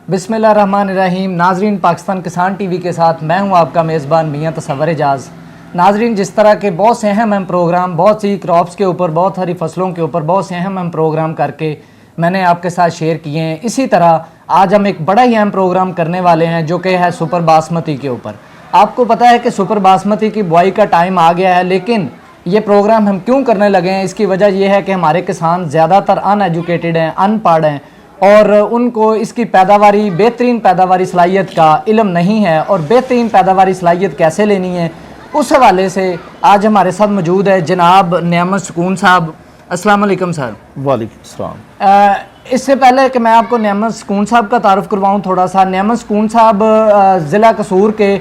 बिस्मिल्लाहिर्रहमानिर्रहीम। नाजरीन, पाकिस्तान किसान टीवी के साथ मैं हूं आपका मेज़बान मियां तसव्वुर एजाज़। नाजरीन, जिस तरह के बहुत से अहम प्रोग्राम, बहुत सी क्रॉप्स के ऊपर, बहुत सारी फसलों के ऊपर बहुत से अहम प्रोग्राम करके मैंने आपके साथ शेयर किए हैं, इसी तरह आज हम एक बड़ा ही अहम प्रोग्राम करने वाले हैं जो कि है सुपर बासमती के ऊपर। आपको पता है कि सुपर बासमती की बुआई का टाइम आ गया है, लेकिन ये प्रोग्राम हम क्यों करने लगे हैं, इसकी वजह यह है कि हमारे किसान ज़्यादातर अनएजुकेटेड हैं, अनपढ़ हैं और उनको इसकी पैदावारी, बेहतरीन पैदावारी सलाहियत का इल्म नहीं है और बेहतरीन पैदावारी सलाहियत कैसे लेनी है, उस हवाले से आज हमारे साथ मौजूद है जनाब नियामत सुकून साहब। अस्सलाम वालेकुम सर। वालेकुम सलाम। इससे पहले कि मैं आपको नियामत सुकून साहब का तारुफ करवाऊँ, थोड़ा सा, नियामत सुकून साहब ज़िला कसूर के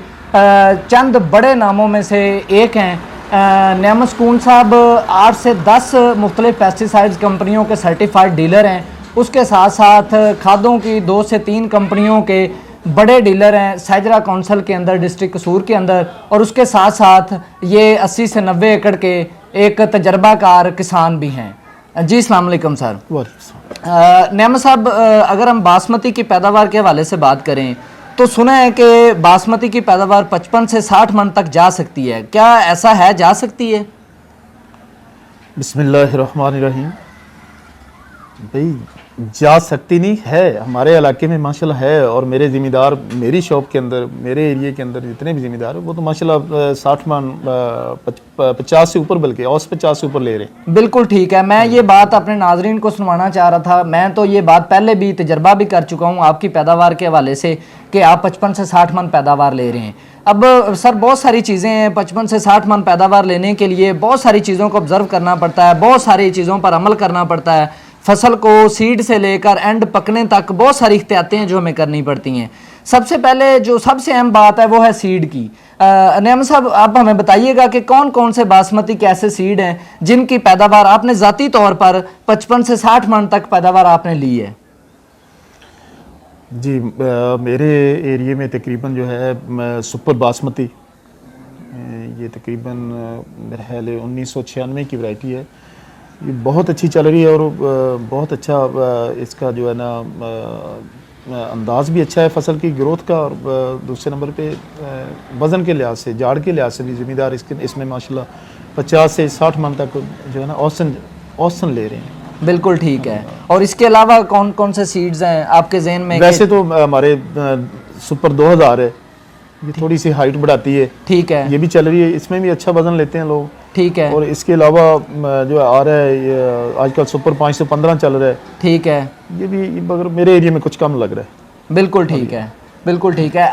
चंद बड़े नामों में से एक हैं। नियामत सुकून साहब 8 से 10 मुख्तलिफ पेस्टिसाइड्स कंपनियों के सर्टिफाइड डीलर हैं। उसके साथ साथ खादों की 2 से 3 कंपनियों के बड़े डीलर हैं साइजरा काउंसिल के अंदर, डिस्ट्रिक्ट कसूर के अंदर। और उसके साथ साथ ये 80 से 90 एकड़ के एक तजर्बाकार किसान भी हैं। जी अस्सलाम वालेकुम सर। नियामत साहब, अगर हम बासमती की पैदावार के हवाले से बात करें तो सुना है कि बासमती की पैदावार 55 से 60 मन तक जा सकती है, क्या ऐसा है, जा सकती है? बिस्मिल्लाहिर्रहमानिर्रहीम। भाई, जा सकती नहीं है, हमारे इलाके में माशाल्लाह है। और मेरे ज़िम्मेदार, मेरी शॉप के अंदर, मेरे एरिया के अंदर जितने भी ज़िम्मेदार हैं वो तो माशाल्लाह 60 मन 50 से ऊपर, बल्कि और 50 से ऊपर ले रहे हैं। बिल्कुल ठीक है। मैं ये बात अपने नाजरीन को सुनवाना चाह रहा था। मैं तो ये बात पहले भी तजर्बा भी कर चुका हूँ आपकी पैदावार के हवाले से कि आप 55 से 60 मन पैदावार ले रहे हैं। अब सर, बहुत सारी चीज़ें हैं, 55 से 60 मन पैदावार लेने के लिए बहुत सारी चीज़ों को ऑब्जर्व करना पड़ता है, बहुत सारी चीज़ों पर अमल करना पड़ता है। फसल को सीड से लेकर एंड पकने तक बहुत सारी एहतियातें हैं जो हमें करनी पड़ती हैं। सबसे पहले जो सबसे अहम बात है वो है सीड की। नियामत साहब, आप हमें बताइएगा कि कौन कौन से बासमती के ऐसे सीड हैं जिनकी पैदावार आपने ज़ाती तौर पर 55 से 60 मन तक पैदावार आपने ली है? जी, मेरे एरिया में तकरीबन जो है सुपर बासमती, ये तकरीबन मेरे ख्याल 1996 की वैरायटी है। ये बहुत अच्छी चल रही है और बहुत अच्छा इसका जो है ना अंदाज भी अच्छा है फसल की ग्रोथ का। और दूसरे नंबर पे वज़न के लिहाज से, जाड़ के लिहाज से भी ज़मींदार इसमें माशाल्लाह 50 से 60 मन तक जो है ना औसतन ले रहे हैं। बिल्कुल ठीक है। और इसके अलावा कौन कौन से सीड्स हैं आपके जहन में? वैसे तो हमारे सुपर 2000 है, ये थोड़ी सी हाइट बढ़ाती है, ठीक है, ये भी चल रही है, इसमें भी अच्छा वजन लेते हैं लोग, ठीक है। और इसके अलावा जो आ रहा है ये आजकल सुपर 515 चल रहा है, ठीक है, ये भी मगर मेरे एरिया में कुछ कम लग रहा है। बिल्कुल ठीक है, बिल्कुल ठीक है।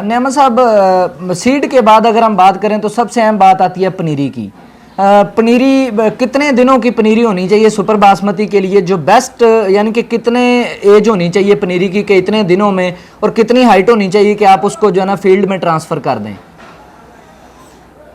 नियामत साहब, सीड के बाद अगर हम बात करें तो सबसे अहम बात आती है पनीरी की। पनीरी कितने दिनों की पनीरी होनी चाहिए सुपर बासमती के लिए, जो बेस्ट, यानी कि कितने एज होनी चाहिए पनीरी की कि इतने दिनों में, और कितनी हाइट होनी चाहिए कि आप उसको जो है ना फील्ड में ट्रांसफ़र कर दें?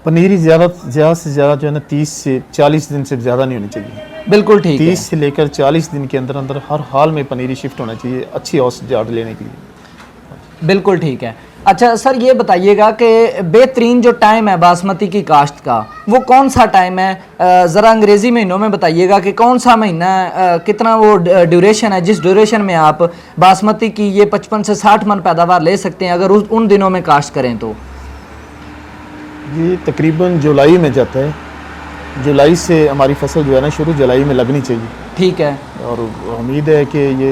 पनीरी ज़्यादा से ज़्यादा जो है ना 30 से 40 दिन से ज़्यादा नहीं होनी चाहिए। बिल्कुल ठीक है। 30 से लेकर 40 दिन के अंदर अंदर हर हाल में पनीरी शिफ्ट होना चाहिए अच्छी औसत जाड़ लेने के लिए। बिल्कुल ठीक है। अच्छा सर, ये बताइएगा कि बेहतरीन जो टाइम है बासमती की काश्त का वो कौन सा टाइम है? ज़रा अंग्रेज़ी महीनों में बताइएगा कि कौन सा महीना है, कितना वो ड्यूरेशन है जिस ड्यूरेशन में आप बासमती की ये 55 से 60 मन पैदावार ले सकते हैं अगर उन दिनों में काश्त करें तो? ये तकरीबन जुलाई में जाता है। जुलाई से हमारी फसल जो है ना शुरू जुलाई में लगनी चाहिए, ठीक है। और उम्मीद है कि ये,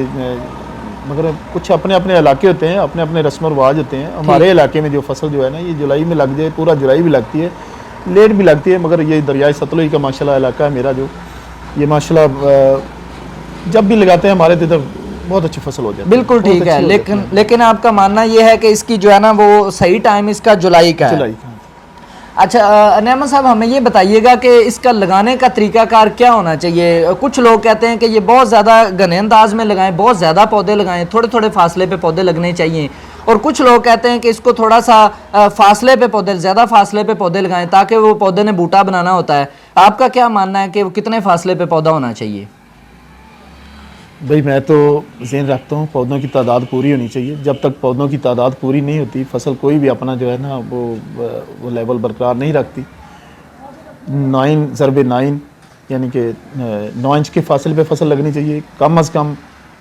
मगर कुछ अपने अपने इलाके होते हैं, अपने अपने रस्म और रिवाज होते हैं। हमारे इलाके में जो फसल जो है ना ये जुलाई में लग जाए, पूरा जुलाई भी लगती है, लेट भी लगती है, मगर ये दरियाई सतलुज का माशाल्लाह इलाका है मेरा, जो ये माशाल्लाह जब भी लगाते हैं हमारे इधर बहुत अच्छी फसल हो जाती है। बिल्कुल ठीक है। लेकिन आपका मानना ये है कि इसकी जो है ना वो सही टाइम इसका जुलाई का है? जुलाई। अच्छा नियामत साहब, हमें ये बताइएगा कि इसका लगाने का तरीकाकार क्या होना चाहिए? कुछ लोग कहते हैं कि ये बहुत ज़्यादा घने अंदाज में लगाएं, बहुत ज़्यादा पौधे लगाएं, थोड़े थोड़े फासले पे पौधे लगने चाहिए, और कुछ लोग कहते हैं कि इसको थोड़ा सा फासले पे पौधे, ज़्यादा फासले पे पौधे लगाएं ताकि वो पौधे ने बूटा बनाना होता है। आपका क्या मानना है कि वो कितने फासले पे पौधा होना चाहिए? भाई, मैं तो ज़हन रखता हूँ पौधों की तादाद पूरी होनी चाहिए। जब तक पौधों की तादाद पूरी नहीं होती फसल कोई भी अपना जो है ना वो लेवल बरकरार नहीं रखती। 9/9 यानी कि 9 इंच के फासले पे फसल लगनी चाहिए, कम अज़ कम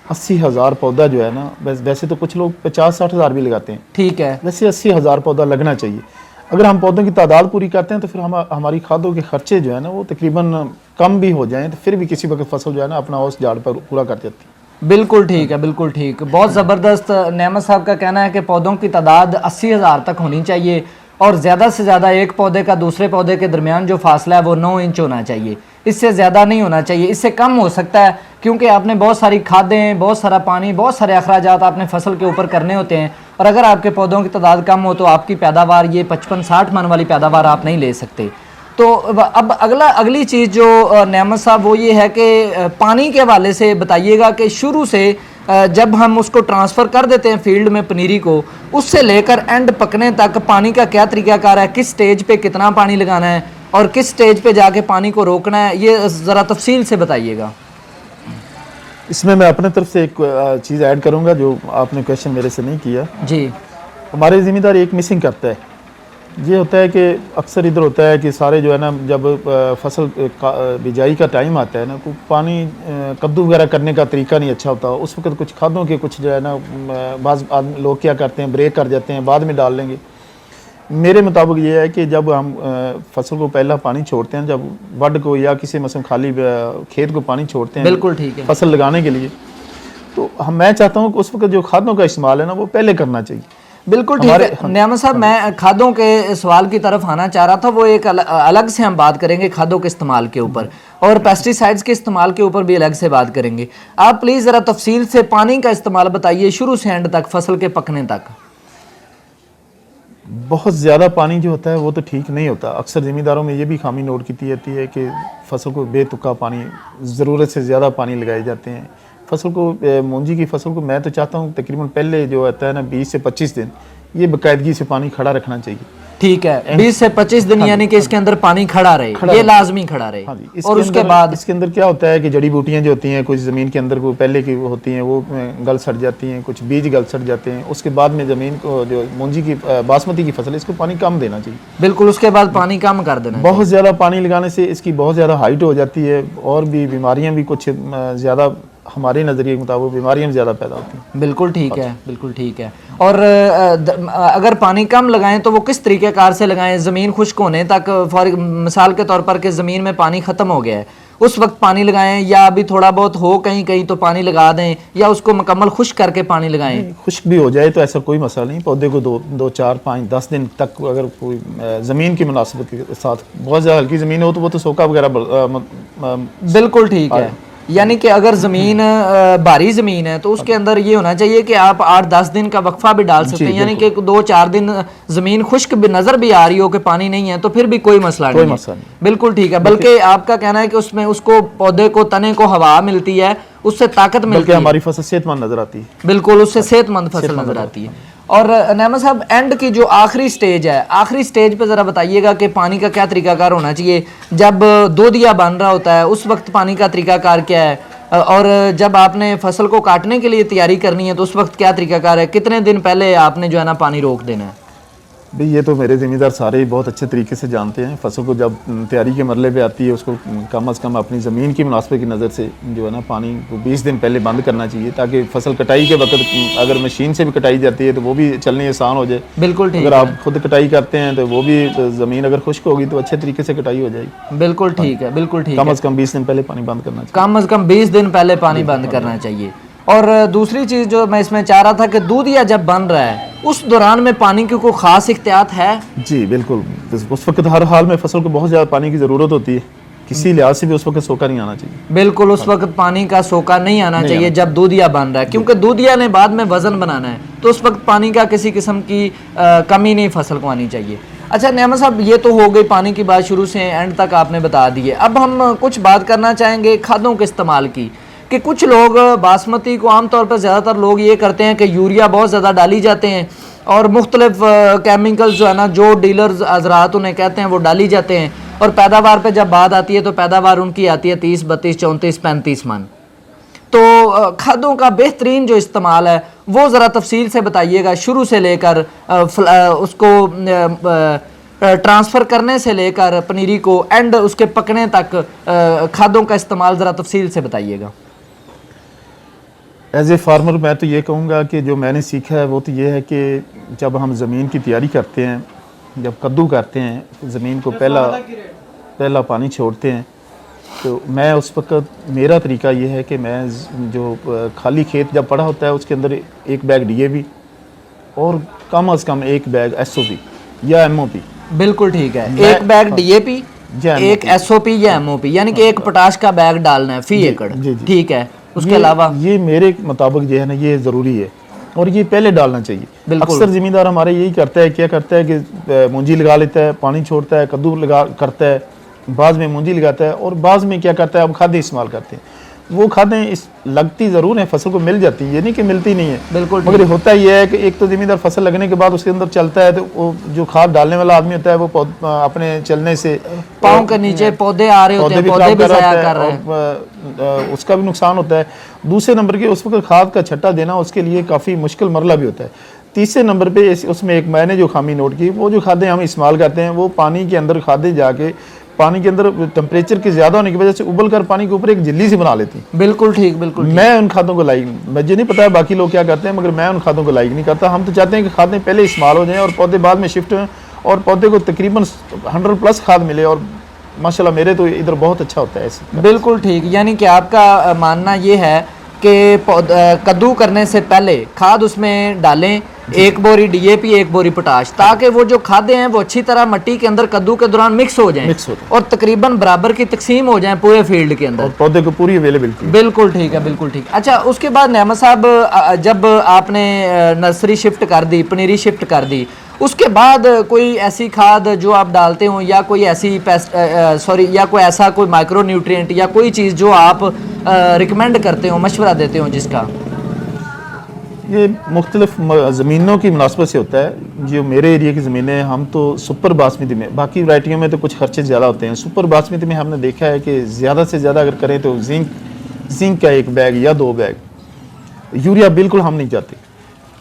80,000 पौधा जो है ना, वैसे तो कुछ लोग 50-60 हज़ार भी लगाते हैं, ठीक है, वैसे 80,000 पौधा लगना चाहिए। अगर हम पौधों की तादाद पूरी करते हैं तो फिर हमारी खादों के खर्चे जो है ना वो तकरीबन कम भी हो जाएं तो फिर भी किसी वक्त फसल जो है ना अपना उस झाड़ पर पूरा कर जाती है। बिल्कुल ठीक है, बिल्कुल ठीक। बहुत ज़बरदस्त। नेमत साहब का कहना है कि पौधों की तादाद 80,000 तक होनी चाहिए और ज़्यादा से ज़्यादा एक पौधे का दूसरे पौधे के दरमियान जो फासला है वो 9 इंच होना चाहिए, इससे ज़्यादा नहीं होना चाहिए। इससे कम हो सकता है क्योंकि आपने बहुत सारी खादें, बहुत सारा पानी, बहुत सारे अखराजात आपने फसल के ऊपर करने होते हैं और अगर आपके पौधों की तादाद कम हो तो आपकी पैदावार ये 55-60 मन वाली पैदावार आप नहीं ले सकते। तो अब अगली चीज़ जो नेमत साहब वो ये है कि पानी के हवाले से बताइएगा कि शुरू से जब हम उसको ट्रांसफ़र कर देते हैं फील्ड में पनीरी को, उससे लेकर एंड पकने तक पानी का क्या तरीकाकार है, किस स्टेज पे कितना पानी लगाना है और किस स्टेज पे जाके पानी को रोकना है, ये ज़रा तफसील से बताइएगा। इसमें मैं अपने तरफ से एक चीज़ ऐड करूंगा जो आपने क्वेश्चन मेरे से नहीं किया जी। हमारे ज़िम्मेदार एक मिसिंग करता है, ये होता है कि अक्सर इधर होता है कि सारे जो है ना जब फसल बिजाई का टाइम आता है ना तो पानी कद्दू वगैरह करने का तरीका नहीं अच्छा होता, उस वक्त कुछ खादों के कुछ जो है ना बाज़ लोग क्या करते हैं ब्रेक कर जाते हैं, बाद में डाल लेंगे। मेरे मुताबिक ये है कि जब हम फसल को पहला पानी छोड़ते हैं, जब वड को या किसी मौसम खाली खेत को पानी छोड़ते हैं बिल्कुल ठीक है फसल लगाने के लिए, तो मैं चाहता हूँ कि उस वक्त जो खादों का इस्तेमाल है ना वो पहले करना चाहिए। बिल्कुल ठीक है। नेमत साहब मैं खादों के सवाल की तरफ आना चाह रहा था, वो एक अलग से हम बात करेंगे खादों के इस्तेमाल के ऊपर और पेस्टिसाइड्स के इस्तेमाल के ऊपर भी अलग से बात करेंगे। आप प्लीज़ ज़रा तफसील से पानी का इस्तेमाल बताइए शुरू से एंड तक फसल के पकने तक। बहुत ज़्यादा पानी जो होता है वो तो ठीक नहीं होता, अक्सर ज़मींदारों में ये भी खामी नोट की जाती है कि फसल को बेतुका पानी, ज़रूरत से ज़्यादा पानी लगाए जाते हैं। फसल को मूंजी की फसल को मैं तो चाहता हूँ तकरीबन पहले जो होता है ना 20 से 25 दिन ये बाकायदगी से पानी खड़ा रखना चाहिए। ठीक है, 20 से 25 दिन यानी कि इसके अंदर पानी खड़ा रहे, ये लाजमी खड़ा रहे। हाँ जी। और उसके बाद इसके अंदर क्या होता है कि जड़ी बूटियां जो होती हैं कुछ ज़मीन के अंदर वो पहले की होती हैं वो गल सड़ जाती हैं, कुछ बीज गल सड़ जाते हैं, उसके बाद में ज़मीन को जो मूंजी की बासमती की फसल है इसको पानी कम देना चाहिए। बिल्कुल, उसके बाद पानी कम कर देना। बहुत ज़्यादा पानी लगाने से इसकी बहुत ज़्यादा हाइट हो जाती है और भी बीमारियाँ भी कुछ ज़्यादा हमारे नज़रिए के मुताबिक बीमारियाँ ज़्यादा पैदा होती हैं। बिल्कुल ठीक है, बिल्कुल ठीक है। और अगर पानी कम लगाएं तो वो किस तरीक़ेकार से लगाएं? ज़मीन खुश्क होने तक, फॉर मिसाल के तौर पर कि ज़मीन में पानी ख़त्म हो गया है उस वक्त पानी लगाएं या अभी थोड़ा बहुत हो कहीं कहीं तो पानी लगा दें या उसको मुकम्मल खुश्क करके पानी लगाएं? खुश्क भी हो जाए तो ऐसा कोई मसला नहीं, पौधे को 2, 4, 5, 10 दिन तक अगर कोई ज़मीन की मुनासिबत के साथ, बहुत ज़्यादा हल्की ज़मीन हो तो वो तो सोखा वगैरह। बिल्कुल ठीक है, यानी कि अगर ज़मीन भारी ज़मीन है तो उसके अंदर ये होना चाहिए कि आप 8-10 दिन का वक्फा भी डाल सकते हैं, यानी कि 2-4 दिन ज़मीन खुश्क भी नज़र भी आ रही हो कि पानी नहीं है तो फिर भी कोई मसला नहीं है। बिल्कुल ठीक है, बल्कि आपका कहना है कि उसमें उसको पौधे को, तने को हवा मिलती है, उससे ताकत मिलती है, हमारी फसल सेहतमंद नजर आती है। बिल्कुल, उससे सेहतमंद फसल नजर आती है। और नेमत साहब एंड की जो आखिरी स्टेज है, आखिरी स्टेज पे ज़रा बताइएगा कि पानी का क्या तरीकाकार होना चाहिए। जब दूधिया बन रहा होता है उस वक्त पानी का तरीकाकार क्या है, और जब आपने फसल को काटने के लिए तैयारी करनी है तो उस वक्त क्या तरीकाकार है, कितने दिन पहले आपने जो है ना पानी रोक देना है? भाई ये तो मेरे ज़मींदार सारे ही बहुत अच्छे तरीके से जानते हैं। फसल को जब तैयारी के मरले पे आती है उसको कम अज़ कम अपनी ज़मीन की मुनासिबत की नज़र से जो है ना पानी को 20 दिन पहले बंद करना चाहिए ताकि फसल कटाई के वक्त अगर मशीन से भी कटाई जाती है तो वो भी चलनी आसान हो जाए। बिल्कुल ठीक। अगर आप खुद कटाई करते हैं तो वो भी ज़मीन अगर खुश्क होगी तो अच्छे तरीके से कटाई हो जाएगी। बिल्कुल ठीक है, बिल्कुल ठीक है। कम अज़ कम 20 दिन पहले पानी बंद करना चाहिए। कम अज़ कम 20 दिन पहले पानी बंद करना चाहिए। और दूसरी चीज़ जो मैं इसमें चाह रहा था कि दूधिया जब बन रहा है उस दौरान में पानी की कोई ख़ास एहतियात है? जी बिल्कुल, उस वक्त हर हाल में फसल को बहुत ज़्यादा पानी की ज़रूरत होती है, किसी लिहाज से भी उस वक्त सोखा नहीं आना चाहिए। बिल्कुल, उस वक्त पानी का सोखा नहीं आना चाहिए जब दूधिया बन रहा है, क्योंकि दूधिया ने बाद में वज़न बनाना है तो उस वक्त पानी का किसी किस्म की कमी नहीं फसल को आनी चाहिए। अच्छा नेमत साहब, ये तो हो गई पानी की बात, शुरू से एंड तक आपने बता दी है। अब हम कुछ बात करना चाहेंगे खादों के इस्तेमाल की, कि कुछ लोग बासमती को आमतौर पर ज़्यादातर लोग ये करते हैं कि यूरिया बहुत ज़्यादा डाली जाते हैं और मुख्तलिफ केमिकल्स जो है ना जो डीलर्स हजरात उन्हें कहते हैं वो डाली जाते हैं, और पैदावार पे जब बात आती है तो पैदावार उनकी आती है 30, 32, 34, 35 मन। तो खादों का बेहतरीन जो इस्तेमाल है वो ज़रा तफसील से बताइएगा, शुरू से लेकर उसको ट्रांसफ़र करने से लेकर पनीरी को एंड उसके पकने तक खादों का इस्तेमाल ज़रा तफसील से बताइएगा। एज ए फार्मर मैं तो ये कहूँगा कि जो मैंने सीखा है वो तो ये है कि जब हम ज़मीन की तैयारी करते हैं, जब कद्दू करते हैं, ज़मीन को पहला पानी छोड़ते हैं, तो मैं उस वक्त मेरा तरीका ये है कि मैं जो खाली खेत जब पड़ा होता है उसके अंदर एक बैग DAP और कम अज़ कम एक बैग SOP या MOP। बिल्कुल ठीक है, एक बैग DAP, एक SOP या MOP, यानी कि एक पोटाश का बैग डालना है फी एकड़। ठीक है, उसके अलावा ये मेरे मुताबिक जो है ना ये ज़रूरी है और ये पहले डालना चाहिए। अक्सर ज़मींदार हमारे यही करता है, क्या करता है कि मूंजी लगा लेता है, पानी छोड़ता है, कद्दू करता है, बाद में मूंजी लगाता है और बाद में क्या करता है अब खादें इस्तेमाल करते हैं। वो खादें लगती ज़रूर हैं, फसल को मिल जाती है, ये नहीं कि मिलती नहीं है, बिल्कुल, मगर होता ये है कि एक तो ज़मींदार फसल लगने के बाद उसके अंदर चलता है तो वो जो खाद डालने वाला आदमी होता है वो अपने चलने से पाँव के नीचे पौधे आ रहे होते हैं, पौधे भी ज़ाया कर रहे हैं, उसका भी नुकसान होता है। दूसरे नंबर के उस वक्त खाद का छट्टा देना उसके लिए काफ़ी मुश्किल मरला भी होता है। तीसरे नंबर पे उसमें एक मैंने जो खामी नोट की, वो जो खादें हम इस्तेमाल करते हैं वो पानी के अंदर खादें जाके पानी के अंदर टेम्परेचर के ज़्यादा होने की वजह से उबल कर पानी के ऊपर एक झिल्ली से बना लेती। बिल्कुल ठीक, बिल्कुल ठीक। मैं उन खादों को लाइक, मुझे नहीं पता है बाकी लोग क्या करते हैं, मगर मैं उन खादों को लाइक नहीं करता। हम तो चाहते हैं कि खादें पहले इस्तेमाल हो जाएं और पौधे बाद में शिफ्ट हों और पौधे को तकरीबन 100+ खाद मिले और माशाल्लाह मेरे तो इधर बहुत अच्छा होता है ऐसे। बिल्कुल ठीक, यानी कि आपका मानना ये है कि कद्दू करने से पहले खाद उसमें डालें, एक बोरी DAP, एक बोरी पोटाश, ताकि वो जो खादें हैं वो अच्छी तरह मिट्टी के अंदर कद्दू के दौरान मिक्स हो जाएं और तकरीबन बराबर की तकसीम हो जाएं पूरे फील्ड के अंदर, पौधे को पूरी अवेलेबिलिटी। बिल्कुल ठीक है, बिल्कुल ठीक। अच्छा, उसके बाद नेमा साहब जब आपने नर्सरी शिफ्ट कर दी, पनीरी शिफ्ट कर दी, उसके बाद कोई ऐसी खाद जो आप डालते हो या कोई ऐसी या कोई ऐसा कोई माइक्रो न्यूट्रिएंट या कोई चीज़ जो आप रिकमेंड करते हो, मशवरा देते हो जिसका? ये मुख्तलिफ ज़मीनों की मुनासबत से होता है। जो मेरे एरिया की ज़मीनें, हम तो सुपर बासमती में, बाकी वैरायटियों में तो कुछ खर्चे ज़्यादा होते हैं, सुपर बासमती में हमने देखा है कि ज़्यादा से ज़्यादा अगर करें तो जिंक का एक बैग या 2 बैग, यूरिया बिल्कुल हम नहीं चाहते।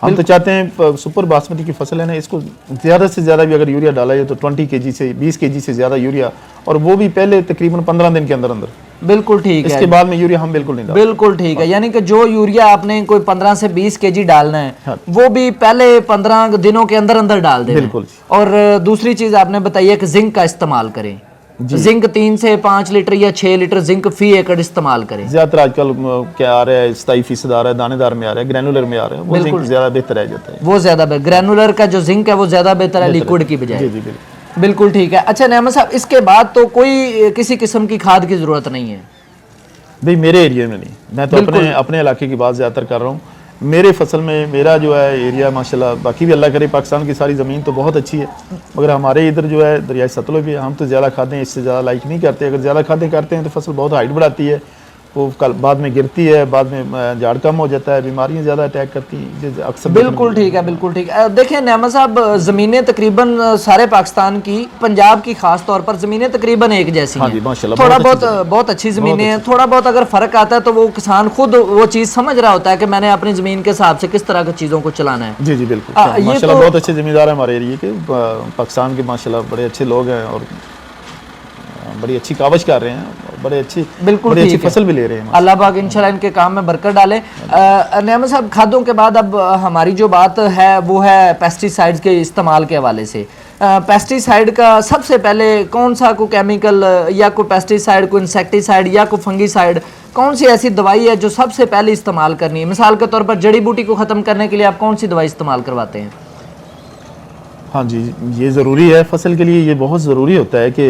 हम तो चाहते हैं सुपर बासमती की फसल है ना, इसको ज़्यादा से ज़्यादा भी अगर यूरिया डाला जाए तो 20 kg से 20 kg से ज़्यादा यूरिया, और वो भी पहले तकरीबन 15 दिन के अंदर अंदर। बिल्कुल ठीक है, इसके बाद में यूरिया हम बिल्कुल नहीं डालते। बिल्कुल ठीक है, यानी कि जो यूरिया आपने कोई 15 से 20 kg डालना है, हाँ, वो भी पहले 15 दिनों के अंदर अंदर डाल दें। बिल्कुल। और दूसरी चीज़ आपने बताई है कि जिंक का इस्तेमाल करें, जिंक 3 से 5 लीटर या 6 लीटर जिंक फी एकड़ इस्तेमाल करें। ज्यादातर आजकल क्या आ रहा है, 27% आ रहा है, दानेदार में आ रहा है, ग्रैनुलर में आ रहा है, वो जिंक ज्यादा बेहतर है जाता है। वो ज्यादा ग्रैनुलर का जो जिंक है वो ज्यादा बेहतर है लिक्विड की बजाय। जी जी बिल्कुल ठीक है। अच्छा नेमा साहब, इसके बाद तो कोई किसी किस्म की खाद की जरूरत नहीं है भाई मेरे एरिया में नहीं, मैं तो अपने इलाके की बात ज्यादातर कर रहा हूँ। मेरे फसल में मेरा जो है एरिया माशाल्लाह, बाकी भी अल्लाह करे पाकिस्तान की सारी ज़मीन तो बहुत अच्छी है, मगर हमारे इधर जो है दरियाई सतलुज भी, हम तो ज़्यादा खादें इससे ज़्यादा लाइक नहीं करते। अगर ज़्यादा खादें करते हैं तो फसल बहुत हाइट बढ़ाती है, वो कल बाद में गिरती है, बाद में झाड़ कम हो जाता है, बीमारियां ज़्यादा अटैक करती हैं अक्सर। बिल्कुल ठीक है, बिल्कुल ठीक है। देखिए नेमा साहब, ज़मीनें तकरीबन सारे पाकिस्तान की, पंजाब की खास तौर पर ज़मीनें तकरीबन एक जैसी हैं। माशाल्लाह थोड़ा बहुत अच्छी ज़मीनें हैं, थोड़ा बहुत अगर फ़र्क आता है तो वो किसान खुद वो चीज़ समझ रहा होता है कि मैंने अपनी ज़मीन के हिसाब से किस तरह की चीज़ों को चलाना है। जी जी बिल्कुल, माशाल्लाह बहुत अच्छे ज़मींदार हैं हमारे एरिया के, पाकिस्तान के माशाल्लाह बड़े अच्छे लोग हैं और बड़ी अच्छी कावश कर रहे हैं, बड़ी अच्छी फसल भी ले रहे हैं। अल्लाह पाक इंशाल्लाह इनके काम में बरकत डाले। नेमा साहब, खादों के बाद अब हमारी जो बात है वो है पेस्टिसाइड्स के इस्तेमाल के हवाले से। पेस्टिसाइड का सबसे पहले कौन सा कोई केमिकल या कोई पेस्टिसाइड, कोई इंसेक्टिसाइड या कोई फंगिसाइड, कौन सी ऐसी दवाई है जो सबसे पहले इस्तेमाल करनी है? मिसाल के तौर पर जड़ी बूटी को ख़त्म करने के लिए आप कौन सी दवाई इस्तेमाल करवाते हैं? हाँ जी, ये ज़रूरी है फसल के लिए, ये बहुत ज़रूरी होता है कि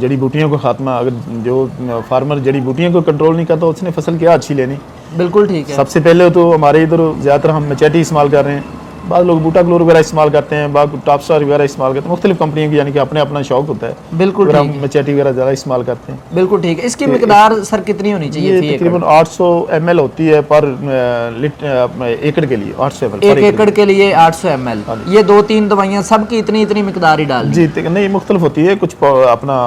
जड़ी बूटियों का खात्मा, अगर जो फार्मर जड़ी बूटियों को कंट्रोल नहीं करता उसने फसल क्या अच्छी लेनी। बिल्कुल ठीक है। सबसे पहले तो हमारे इधर ज़्यादातर हम मैचेटी इस्तेमाल कर रहे हैं, बाद लोग बूटा क्लोर वगैरह इस्तेमाल करते हैं, बाद टॉप स्टार वगैरह इस्तेमाल करते हैं, मुख्तलिफ कंपनियों की, यानी कि अपने अपना शौक होता है। बिल्कुल हम मैचेटी वगैरह ज़्यादा इस्तेमाल करते हैं। बिल्कुल ठीक है। इसकी मिकदार सर कितनी होनी चाहिए? ये तकरीबन 800 ml होती है पर एकड़ के लिए, 800 ml एक एकड़ के लिए 800 ml। ये 2-3 दवाइयाँ सबकी इतनी इतनी मिकदार ही डाल जी, नहीं मुख्तलिफ होती है, कुछ अपना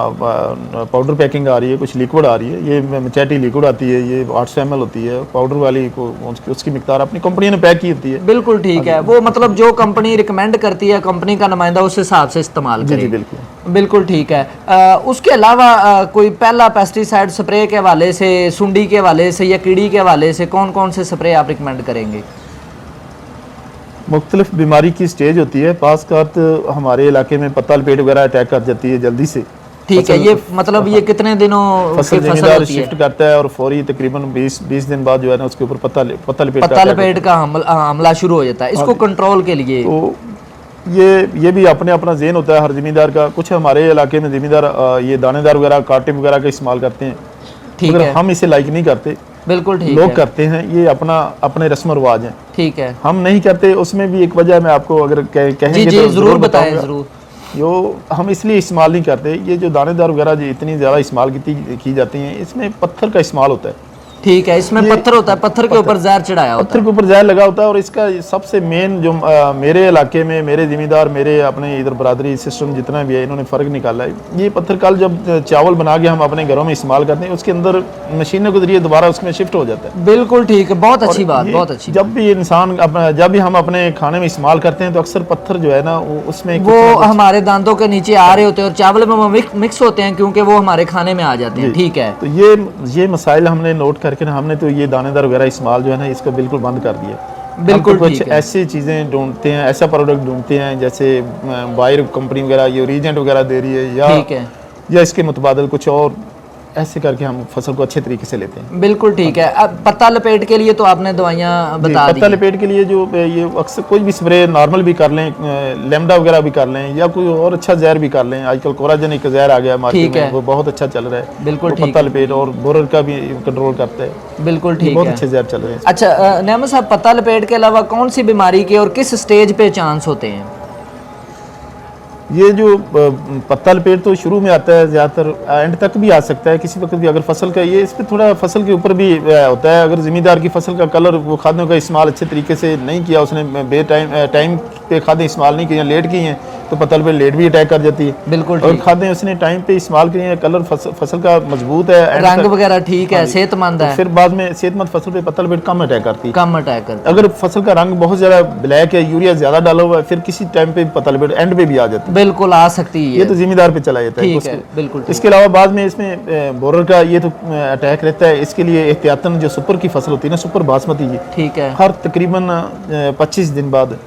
पाउडर पैकिंग आ रही है, कुछ लिक्विड आ रही है, ये मैचेटी लिक्विड आती है, ये 800 ml होती है, पाउडर वाली को उसकी मिकदार अपनी कंपनी ने पैक की होती है। बिल्कुल ठीक है, वो मतलब जो कंपनी रिकमेंड करती है, कंपनी का नुमाइंदा उस हिसाब से इस्तेमाल करे। बिल्कुल। बिल्कुल ठीक है। उसके अलावा कोई पहला पेस्टिसाइड स्प्रे के हवाले से, सुंडी के हवाले से या कीड़ी के हवाले से कौन कौन से स्प्रे आप रिकमेंड करेंगे? मुख्तलिफ बीमारी की स्टेज होती है, पास कात हमारे इलाके में पत्ता लपेट वगैरह अटैक कर जाती है जल्दी से। ठीक है, ये मतलब ये कितने दिनों फसल जमींदार शिफ्ट करता है और फौरी तकरीबन 20 दिन बाद जो है ना उसके ऊपर पत्ता लपेट का हमला शुरू हो जाता है। इसको कंट्रोल के लिए तो ये भी अपने अपना ज़हन होता है हर ज़मींदार का। कुछ हमारे इलाके में ज़मींदार ये दानेदार वगैरह कार्टिव वगैरह का इस्तेमाल करते हैं, ठीक है, हम इसे लाइक नहीं करते। बिल्कुल ठीक लोग है, करते हैं, ये अपने रस्म रिवाज हैं, ठीक है, हम नहीं करते। उसमें भी एक वजह मैं आपको अगर कहेंगे जी तो जरूर बताएं। जरूर, जो हम इसलिए इस्तेमाल नहीं करते, ये जो दानेदार वगैरह जो इतनी ज़्यादा इस्तेमाल की जाती हैं, इसमें पत्थर का इस्तेमाल होता है। ठीक है, इसमें पत्थर होता है, पत्थर के ऊपर जहर चढ़ाया होता है, पत्थर के ऊपर जहर लगा होता है। और इसका सबसे मेन जो मेरे इलाके में मेरे जिम्मेदार, मेरे अपने इधर बरादरी सिस्टम जितना भी है, इन्होंने फ़र्क निकाला है। ये पत्थर कल जब चावल बना के हम अपने घरों में इस्तेमाल करते हैं, उसके अंदर मशीनों के जरिए दोबारा उसमें शिफ्ट हो जाता है। बिल्कुल ठीक है, बहुत अच्छी बात, बहुत अच्छी। जब भी इंसान जब भी हम अपने खाने में इस्तेमाल करते हैं तो अक्सर पत्थर जो है ना उसमें वो हमारे दांतों के नीचे आ रहे होते हैं और चावल में वो मिक्स होते हैं क्योंकि वो हमारे खाने में आ जाते हैं। ठीक है, तो ये मसाइल हमने नोट करके ना हमने तो ये दानेदार वगैरह इस्तेमाल जो है ना इसको बिल्कुल बंद कर दिया। बिल्कुल कुछ ऐसी चीज़ें ढूंढते हैं, ऐसा प्रोडक्ट ढूंढते हैं जैसे बायर कंपनी वगैरह ये रीजेंट वगैरह दे रही है या इसके मुतबादल कुछ और, ऐसे करके हम फसल को अच्छे तरीके से लेते हैं। बिल्कुल ठीक है। अब पत्ता लपेट के लिए तो आपने दवाइयाँ बता दी। पत्ता लपेट के लिए जो ये अक्सर कोई भी स्प्रे नॉर्मल भी कर लें, लेमडा वगैरह भी कर लें या कोई और अच्छा जहर भी कर लें। आजकल कोराजेनिक जहर आ गया मार्केट में, वो बहुत अच्छा चल रहा है। बिल्कुल ठीक, पत्ता लपेट और बोरर का भी कंट्रोल करता है। बिल्कुल ठीक है, बहुत अच्छे जहर चल रहे हैं। अच्छा नेमत साहब, पत्ता लपेट के अलावा कौन सी बीमारी के और किस स्टेज पे चांस होते हैं? ये जो पत्ता लपेट तो शुरू में आता है, ज़्यादातर एंड तक भी आ सकता है किसी वक्त भी। अगर फसल का ये इस पर थोड़ा फसल के ऊपर भी होता है। अगर ज़मींदार की फसल का कलर, वो खादों का इस्तेमाल अच्छे तरीके से नहीं किया, उसने टाइम पे खादें इस्तेमाल नहीं की हैं, लेट की हैं, तो पत्ता लपेट लेट भी अटैक कर जाती है। बिल्कुल, और खादें उसने टाइम पे इस्तेमाल की हैं, कलर फसल का मजबूत है, रंग वगैरह ठीक है, सेहतमंद है, फिर बाद में सेहतमंद फसल पे पत्ता लपेट कम अटैक करती है, कम अटैक करती है। अगर फसल का रंग बहुत ज़्यादा ब्लैक है, यूरिया ज़्यादा डाला हुआ है, फिर किसी टाइम पे पत्ता लपेट एंड पे भी आ जाती है। बिल्कुल आ सकती है, ये तो जिम्मेदार पे चला जाता है। ठीक है, बिल्कुल। इसके अलावा बाद में इसमें बोरर का ये तो अटैक रहता है। इसके लिए एहतियातन जो सुपर की फसल होती है ना, सुपर बासमती की, ठीक है, हर तकरीबन 25 दिन बाद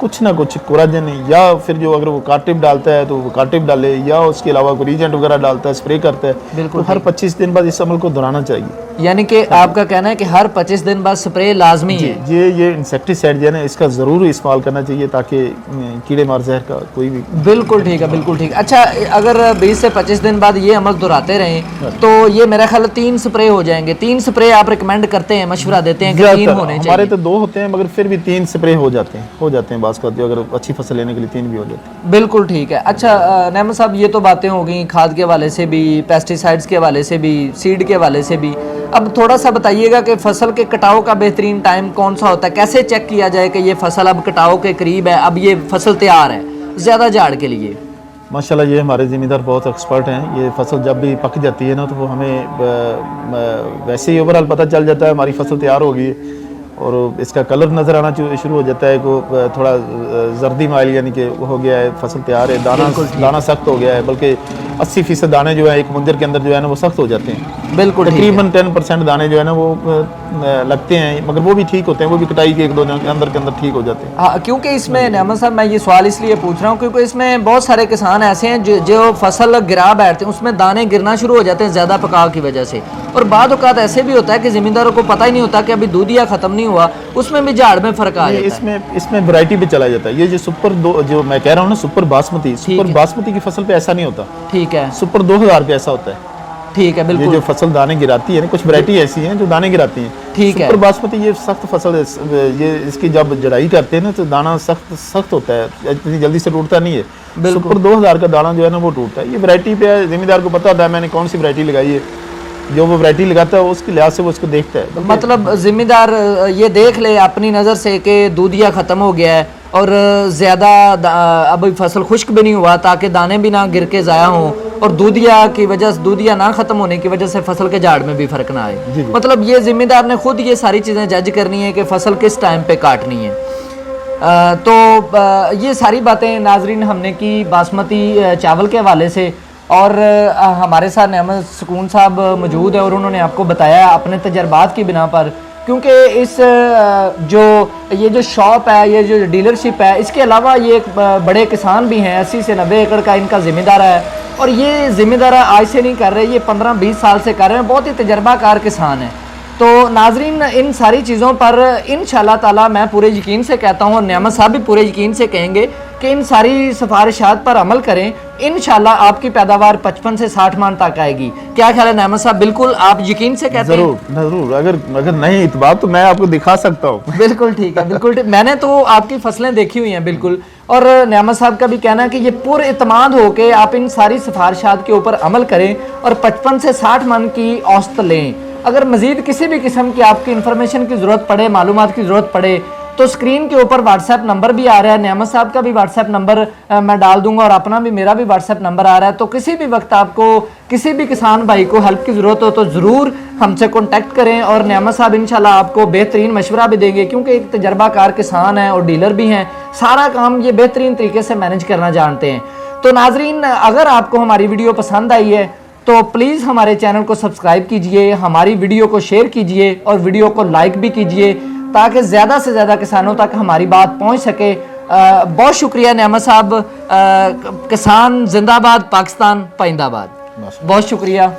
कुछ ना कुछ कोराजन या फिर जो अगर वो कार्टिव डालता है तो वो कार्टिव डाले, या उसके अलावा कोई रीजेंट वगैरह डालता है, स्प्रे करता है, बिल्कुल तो हर 25 दिन बाद इस अमल को दोहराना चाहिए। यानी कि आपका कहना है कि हर 25 दिन बाद स्प्रे लाजमी है। ये इंसेक्टिसाइड जो है ना इसका ज़रूर इस्तेमाल करना चाहिए ताकि कीड़े मार जहर का कोई भी। बिल्कुल ठीक है, बिल्कुल ठीक। अच्छा, अगर 20 से 25 दिन बाद ये अमल दोहराते रहें तो ये मेरा ख्याल 3 स्प्रे हो जाएंगे। 3 स्प्रे आप रिकमेंड करते हैं, मशवरा देते हैं कि 3 होने चाहिए? हमारे तो 2 होते हैं मगर फिर भी 3 स्प्रे हो जाते हैं बास का, जो अगर अच्छी फसल लेने के लिए 3 भी हो जाते हैं। बिल्कुल ठीक है। अच्छा नेमत साहब, ये तो बातें हो गई खाद के हवाले से भी, पेस्टिसाइड्स के हवाले से भी, सीड के हवाले से भी। अब थोड़ा सा बताइएगा कि फसल के कटाव का बेहतरीन टाइम कौन सा होता है? कैसे चेक किया जाए कि ये फसल अब कटाव के करीब है, अब ये फसल तैयार है ज़्यादा झाड़ के लिए? माशाल्लाह ये हमारे ज़मींदार बहुत एक्सपर्ट हैं। ये फसल जब भी पक जाती है ना तो वो हमें वैसे ही ओवरऑल पता चल जाता है हमारी फसल तैयार हो गई है, और इसका कलर नज़र आना शुरू हो जाता है कि थोड़ा जर्दी माइल यानी कि हो गया है, फसल तैयार है। दाना सख्त हो गया है, बल्कि 80% दाने जो है एक मुंजर के अंदर जो है ना वो सख्त हो जाते हैं। बिल्कुल, तकरीबन 10% दाने जो है ना वो लगते हैं, मगर वो भी ठीक होते हैं, वो भी कटाई के 1-2 दिन के अंदर ठीक हो जाते हैं। हाँ, क्योंकि इसमें नेमत साहब मैं ये सवाल इसलिए पूछ रहा हूँ क्योंकि इसमें बहुत सारे किसान ऐसे हैं जो फसल गिरा बैठते हैं, उसमें दाने गिरना शुरू हो जाते हैं ज़्यादा पकाव की वजह से। और बाद औक़ात ऐसे भी होता है कि ज़मींदारों को पता ही नहीं होता कि अभी दूधिया ख़त्म नहीं हुआ, उसमें भी झाड़ में फ़र्क आ जाता है। इसमें वैरायटी पे चला जाता है। ये जो मैं कह रहा हूँ ना सुपर बासमती की फसल पे ऐसा नहीं होता। ठीक है, सुपर 2000 पे ऐसा होता है। ठीक है, बिल्कुल। ये जो फसल दाने गिराती है ना, कुछ वैरायटी ऐसी हैं जो दाने गिराती हैं। ठीक है, सुपर बासमती ये सख्त फसल है। ये इसकी जब जड़ाई करते हैं ना तो दाना सख्त होता है, इतनी जल्दी से टूटता नहीं है। सुपर 2000 का दाना जो है ना वो टूटता है। ये वैरायटी पे जिम्मेदार को पता होता है मैंने कौन सी वैरायटी लगाई है, जो वो वैरायटी लगाता है उसके लिहाज से वो उसको देखता है। मतलब जिम्मेदार ये देख ले अपनी नज़र से कि दूधिया ख़त्म हो गया है और ज़्यादा अभी फसल खुश्क भी नहीं हुआ, ताकि दाने भी ना गिर के ज़ाया हों, और दूधिया ना ख़त्म होने की वजह से फसल के झाड़ में भी फ़र्क ना आए। मतलब ये जिम्मेदार ने खुद ये सारी चीज़ें जज करनी है कि फसल किस टाइम पे काटनी है। तो ये सारी बातें नाजरीन हमने की बासमती चावल के हवाले से, और हमारे साथ नेमत सुकून साहब मौजूद है और उन्होंने आपको बताया अपने तजर्बात की बिना पर, क्योंकि इस ये जो शॉप है, ये जो डीलरशिप है, इसके अलावा ये एक बड़े किसान भी हैं, 80 से 90 एकड़ का इनका ज़िम्मेदार है, और ये ज़िम्मेदार आज से नहीं कर रहे, ये 15-20 साल से कर रहे हैं, बहुत ही तजर्बाकार किसान हैं। तो नाजरीन इन सारी चीज़ों पर इंशाल्लाह ताला मैं पूरे यकीन से कहता हूँ और नेमत साहब भी पूरे यकीन से कहेंगे कि इन सारी सिफारिशात पर अमल करें, इंशाल्लाह आपकी पैदावार 55 से 60 मन तक आएगी। क्या ख्याल है नेमत साहब, बिल्कुल आप यकीन से कहते हैं? जरूर, अगर नहीं इतबार तो मैं आपको दिखा सकता हूँ। बिल्कुल ठीक है, बिल्कुल ठीक। मैंने तो आपकी फसलें देखी हुई हैं बिल्कुल, और नेमत साहब का भी कहना है कि ये पूरे इत्मीनान होके आप इन सारी सिफारिशात के ऊपर अमल करें और 55 से 60 मन की औसत लें। अगर मजीद किसी भी किस्म की आपकी इन्फॉर्मेशन की ज़रूरत पड़े, मालूमात की ज़रूरत पड़े, तो स्क्रीन के ऊपर व्हाट्सएप नंबर भी आ रहा है, नेमत साहब का भी व्हाट्सएप नंबर मैं डाल दूंगा और अपना भी, मेरा भी व्हाट्सएप नंबर आ रहा है। तो किसी भी वक्त आपको किसी भी किसान भाई को हेल्प की ज़रूरत हो तो ज़रूर हमसे कॉन्टैक्ट करें, और नेमत साहब इंशाल्लाह आपको बेहतरीन मशवरा भी देंगे, क्योंकि एक तजर्बाकार किसान है और डीलर भी हैं, सारा काम ये बेहतरीन तरीके से मैनेज करना जानते हैं। तो नाजरीन, अगर आपको हमारी वीडियो पसंद आई है तो प्लीज़ हमारे चैनल को सब्सक्राइब कीजिए, हमारी वीडियो को शेयर कीजिए और वीडियो को लाइक भी कीजिए, ताकि ज़्यादा से ज़्यादा किसानों तक हमारी बात पहुंच सके। बहुत शुक्रिया नेमत साहब। किसान जिंदाबाद, पाकिस्तान पाइंदाबाद। बहुत शुक्रिया।